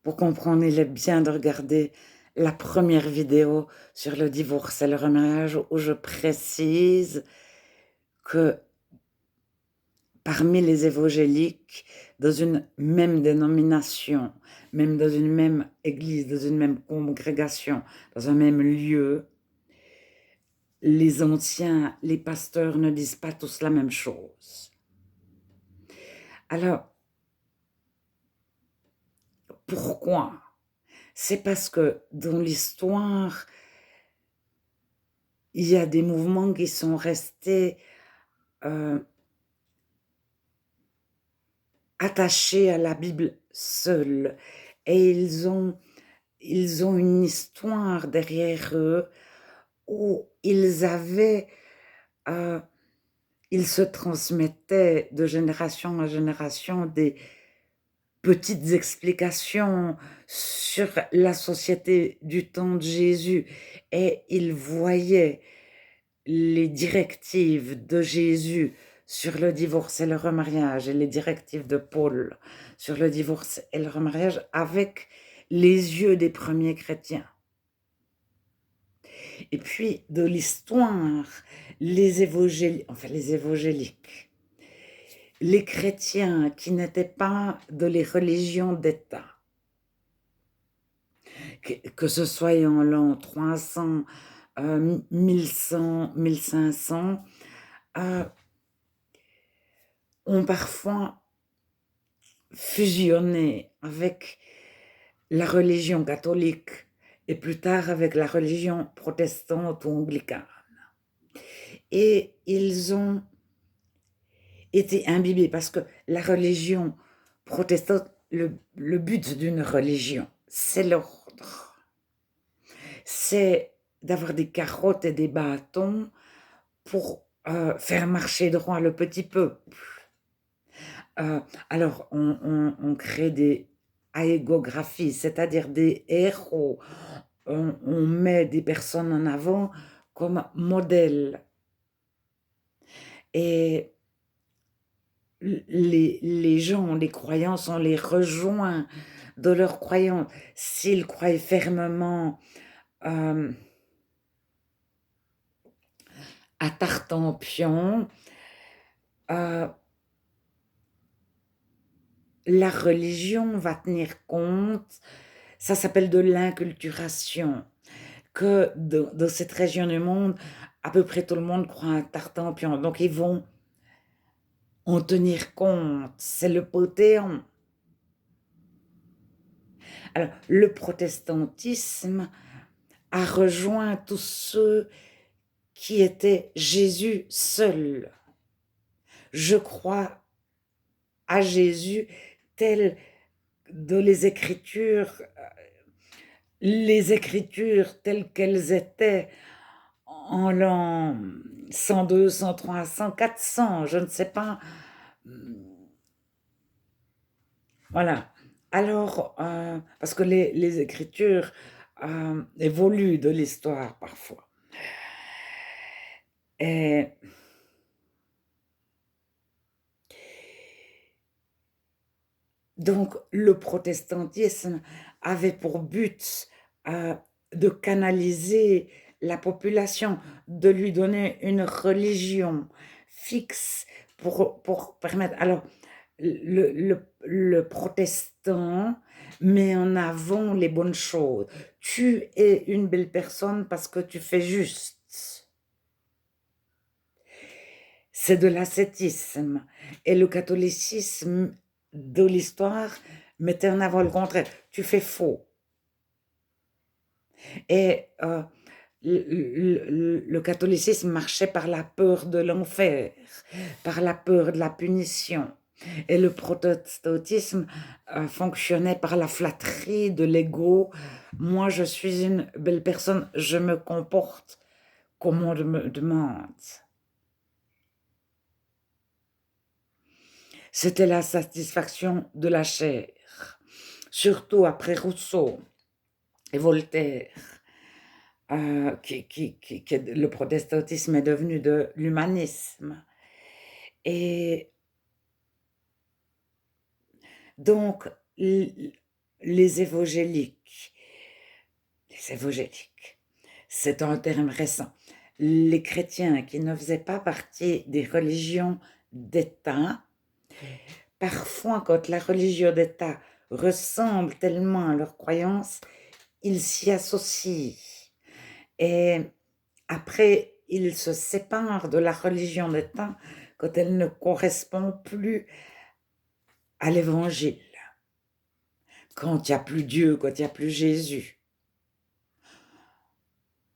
Pour comprendre, il est bien de regarder la première vidéo sur le divorce et le remariage où je précise que parmi les évangéliques, dans une même dénomination, même dans une même église, dans une même congrégation, dans un même lieu, les anciens, les pasteurs ne disent pas tous la même chose. Alors, pourquoi? C'est parce que dans l'histoire, il y a des mouvements qui sont restés attachés à la Bible seule et ils ont une histoire derrière eux où ils se transmettaient de génération en génération des petites explications sur la société du temps de Jésus et ils voyaient les directives de Jésus sur le divorce et le remariage et les directives de Paul sur le divorce et le remariage avec les yeux des premiers chrétiens. Et puis, de l'histoire, les évangéliques, les chrétiens qui n'étaient pas de les religions d'État, que ce soit en l'an 300, 1100, 1500, ont parfois fusionné avec la religion catholique et plus tard avec la religion protestante ou anglicane. Et ils ont été imbibés parce que la religion protestante, le but d'une religion, c'est l'ordre. C'est d'avoir des carottes et des bâtons pour faire marcher droit le petit peuple. Alors, on crée des hagiographies, c'est-à-dire des héros. On met des personnes en avant comme modèles. Et les gens, les croyants, on les rejoint de leurs croyances. S'ils croient fermement à Tartampion, la religion va tenir compte, ça s'appelle de l'inculturation, que dans cette région du monde, à peu près tout le monde croit à Tartampion. Donc ils vont en tenir compte, c'est le Panthéon. Alors, le protestantisme a rejoint tous ceux qui étaient Jésus seul. Je crois à Jésus tel de les Écritures telles qu'elles étaient en l'an 102, 103, 100, 400, je ne sais pas. Voilà. Alors, parce que les Écritures évoluent de l'histoire parfois. Et donc, le protestantisme avait pour but de canaliser la population, de lui donner une religion fixe pour permettre. Alors, le protestant met en avant les bonnes choses. Tu es une belle personne parce que tu fais juste. C'est de l'ascétisme. Et le catholicisme de l'histoire mettait en avant le contraire. Tu fais faux. Et le catholicisme marchait par la peur de l'enfer, par la peur de la punition. Et le protestantisme fonctionnait par la flatterie de l'ego. Moi, je suis une belle personne, je me comporte comme on me demande. C'était la satisfaction de la chair, surtout après Rousseau et Voltaire. Le protestantisme est devenu de l'humanisme. Et donc, les évangéliques, c'est un terme récent, les chrétiens qui ne faisaient pas partie des religions d'État, parfois quand la religion d'État ressemble tellement à leurs croyances, ils s'y associent. Et après, ils se séparent de la religion d'État quand elle ne correspond plus à l'Évangile, quand il n'y a plus Dieu, quand il n'y a plus Jésus,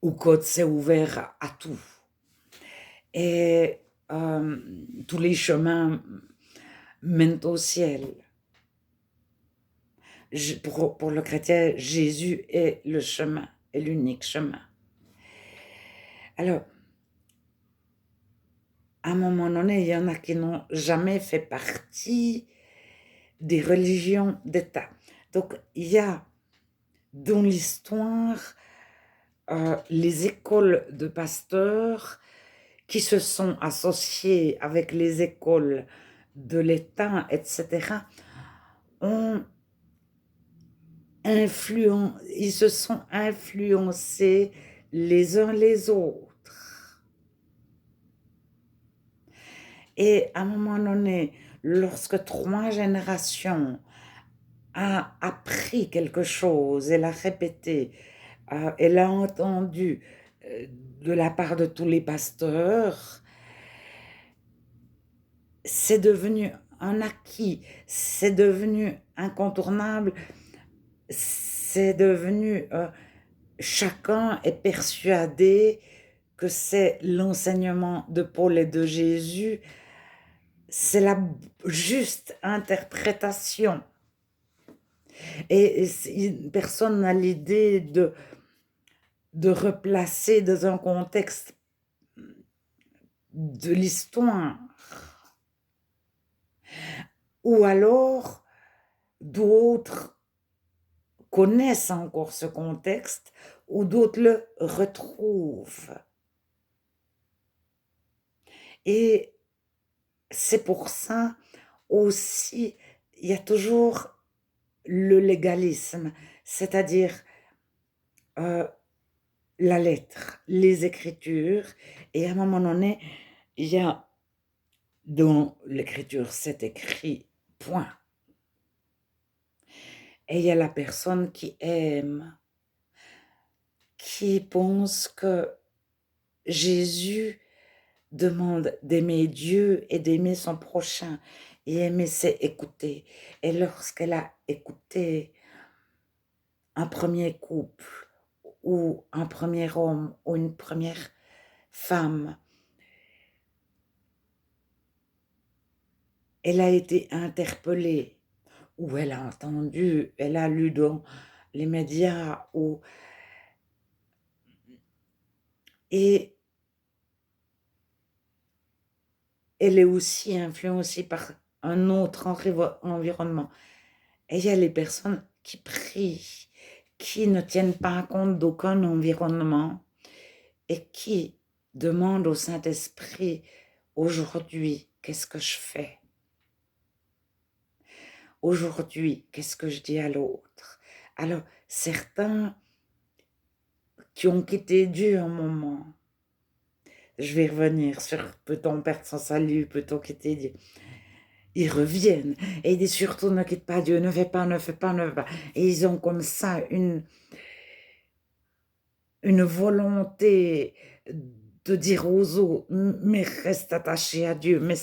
ou quand c'est ouvert à tout. Et tous les chemins mènent au ciel. Pour le chrétien, Jésus est le chemin, est l'unique chemin. Alors, à un moment donné, il y en a qui n'ont jamais fait partie des religions d'État. Donc, il y a dans l'histoire les écoles de pasteurs qui se sont associées avec les écoles de l'État, etc., ils se sont influencés les uns les autres. Et à un moment donné, lorsque 3 générations a appris quelque chose, elle a répété, elle a entendu de la part de tous les pasteurs, c'est devenu un acquis, c'est devenu incontournable, c'est devenu, chacun est persuadé que c'est l'enseignement de Paul et de Jésus, c'est la juste interprétation. Et personne n'a l'idée de replacer dans un contexte de l'histoire. Ou alors, d'autres connaissent encore ce contexte, ou d'autres le retrouvent. Et c'est pour ça aussi, il y a toujours le légalisme, c'est-à-dire la lettre, les écritures, et à un moment donné, il y a dans l'écriture, c'est écrit, point. Et il y a la personne qui aime, qui pense que Jésus demande d'aimer Dieu et d'aimer son prochain. Et aimer, c'est écouter. Et lorsqu'elle a écouté un premier couple, ou un premier homme, ou une première femme, elle a été interpellée, ou elle a entendu, elle a lu dans les médias, et elle est aussi influencée par un autre environnement. Et il y a les personnes qui prient, qui ne tiennent pas compte d'aucun environnement et qui demandent au Saint-Esprit, aujourd'hui, qu'est-ce que je fais? Aujourd'hui, qu'est-ce que je dis à l'autre? Alors, certains qui ont quitté Dieu un moment, je vais revenir sur peut-on perdre son salut, peut-on quitter Dieu? Ils reviennent et ils disent surtout ne quitte pas Dieu, ne fais pas, ne fais pas, ne fais pas. Et ils ont comme ça une volonté de dire aux autres, mais reste attaché à Dieu. Mais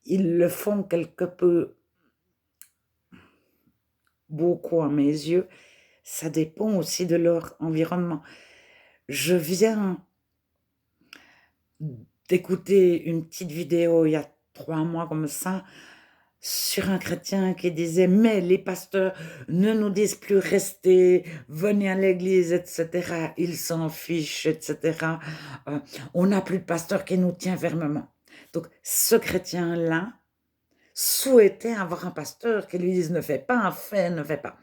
ils le font quelque peu, beaucoup à mes yeux. Ça dépend aussi de leur environnement. Je viens d'écouter une petite vidéo il y a 3 mois comme ça, sur un chrétien qui disait, mais les pasteurs ne nous disent plus rester, venez à l'église, etc. Ils s'en fichent, etc. On n'a plus de pasteur qui nous tient fermement. Donc, ce chrétien-là souhaitait avoir un pasteur qui lui dise, ne fais pas, fais, ne fais pas.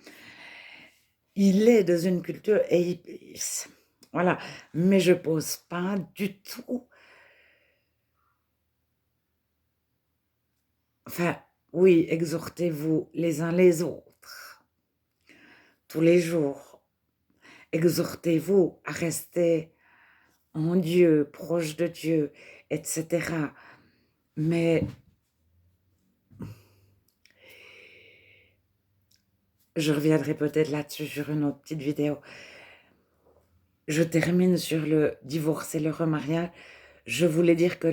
Il est dans une culture, et voilà, mais je pose pas du tout, enfin, oui, exhortez-vous les uns les autres. tous les jours. Exhortez-vous à rester en Dieu, proche de Dieu, etc. Mais je reviendrai peut-être là-dessus sur une autre petite vidéo. Je termine sur le divorce et le remariage. Je voulais dire que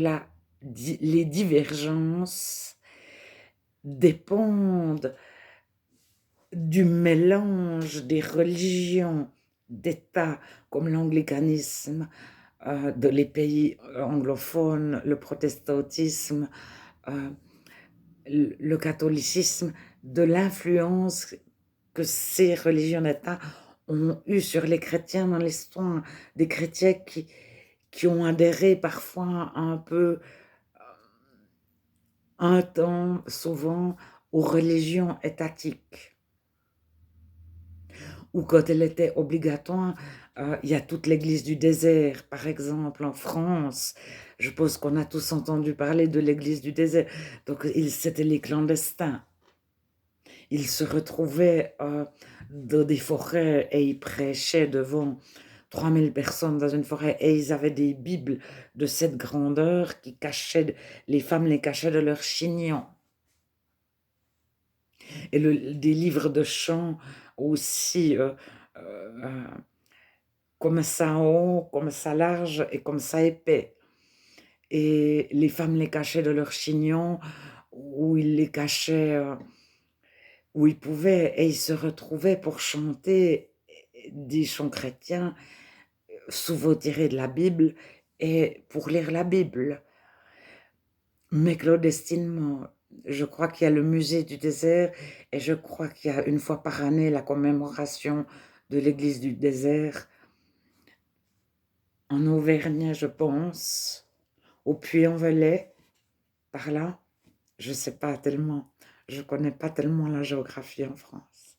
les divergences dépendent du mélange des religions d'État comme l'anglicanisme, de les pays anglophones, le protestantisme, euh, le catholicisme, de l'influence que ces religions d'État ont eu sur les chrétiens dans l'histoire, des chrétiens qui ont adhéré parfois un peu, un temps, souvent, aux religions étatiques. Ou quand elle était obligatoire, il y a toute l'église du désert, par exemple, en France. Je pense qu'on a tous entendu parler de l'église du désert. Donc, c'était les clandestins. Ils se retrouvaient dans des forêts et ils prêchaient devant 3000 personnes dans une forêt et ils avaient des bibles de cette grandeur qui cachaient, les femmes les cachaient de leurs chignons. Et des livres de chants aussi, comme ça haut, comme ça large et comme ça épais. Et les femmes les cachaient de leurs chignons, ou ils les cachaient où ils pouvaient, et ils se retrouvaient pour chanter des chants chrétiens, souvent tirés de la Bible, et pour lire la Bible. Mais clandestinement, je crois qu'il y a le musée du désert, et je crois qu'il y a une fois par année la commémoration de l'église du désert, en Auvergne, je pense, au Puy-en-Velay, par là. Je sais pas tellement, je connais pas tellement la géographie en France.